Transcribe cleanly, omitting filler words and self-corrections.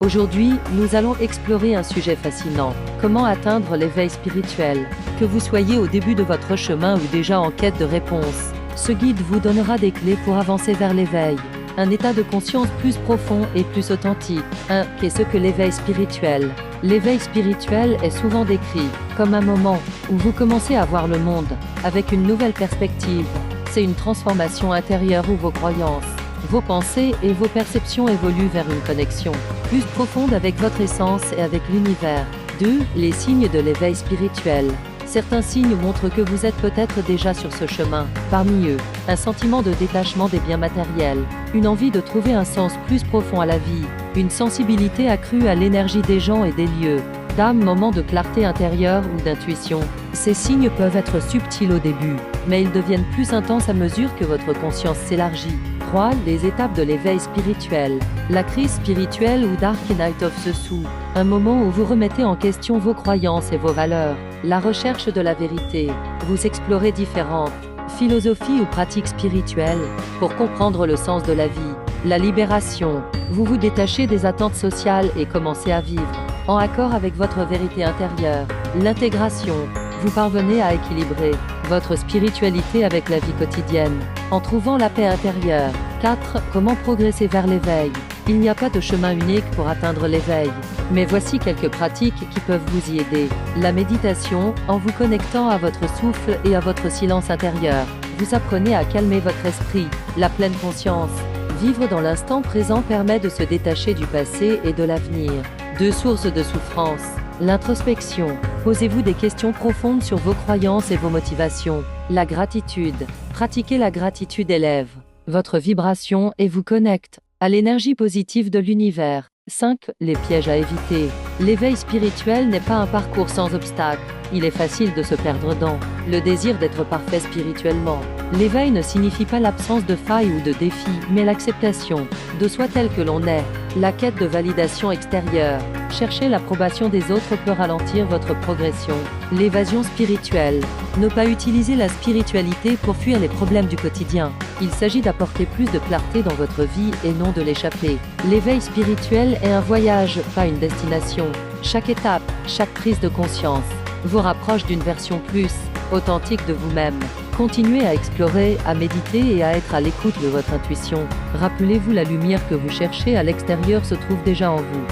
Aujourd'hui, nous allons explorer un sujet fascinant. Comment atteindre l'éveil spirituel? Que vous soyez au début de votre chemin ou déjà en quête de réponses, ce guide vous donnera des clés pour avancer vers l'éveil. Un état de conscience plus profond et plus authentique. Qu'est-ce que l'éveil spirituel? L'éveil spirituel est souvent décrit comme un moment où vous commencez à voir le monde avec une nouvelle perspective. C'est une transformation intérieure où vos croyances, vos pensées et vos perceptions évoluent vers une connexion plus profonde avec votre essence et avec l'univers. 2. Les signes de l'éveil spirituel. Certains signes montrent que vous êtes peut-être déjà sur ce chemin. Parmi eux, un sentiment de détachement des biens matériels, une envie de trouver un sens plus profond à la vie, une sensibilité accrue à l'énergie des gens et des lieux, moments de clarté intérieure ou d'intuition. Ces signes peuvent être subtils au début, mais ils deviennent plus intenses à mesure que votre conscience s'élargit. 3. Les étapes de l'éveil spirituel. La crise spirituelle ou Dark Night of the Soul. Un moment où vous remettez en question vos croyances et vos valeurs. La recherche de la vérité. Vous explorez différentes philosophies ou pratiques spirituelles pour comprendre le sens de la vie. La libération. Vous vous détachez des attentes sociales et commencez à vivre en accord avec votre vérité intérieure. L'intégration. Vous parvenez à équilibrer votre spiritualité avec la vie quotidienne, en trouvant la paix intérieure. 4. Comment progresser vers l'éveil? Il n'y a pas de chemin unique pour atteindre l'éveil, mais voici quelques pratiques qui peuvent vous y aider. La méditation, en vous connectant à votre souffle et à votre silence intérieur, vous apprenez à calmer votre esprit. La pleine conscience. Vivre dans l'instant présent permet de se détacher du passé et de l'avenir. 2 sources de souffrance. L'introspection. Posez-vous des questions profondes sur vos croyances et vos motivations. La gratitude. Pratiquer la gratitude élève votre vibration et vous connecte à l'énergie positive de l'univers. 5. Les pièges à éviter. L'éveil spirituel n'est pas un parcours sans obstacles. Il est facile de se perdre dans le désir d'être parfait spirituellement. L'éveil ne signifie pas l'absence de failles ou de défis, mais l'acceptation de soi tel que l'on est. La quête de validation extérieure. Chercher l'approbation des autres peut ralentir votre progression. L'évasion spirituelle. Ne pas utiliser la spiritualité pour fuir les problèmes du quotidien. Il s'agit d'apporter plus de clarté dans votre vie et non de l'échapper. L'éveil spirituel est un voyage, pas une destination. Chaque étape, chaque prise de conscience vous rapproche d'une version plus authentique de vous-même. Continuez à explorer, à méditer et à être à l'écoute de votre intuition. Rappelez-vous, la lumière que vous cherchez à l'extérieur se trouve déjà en vous.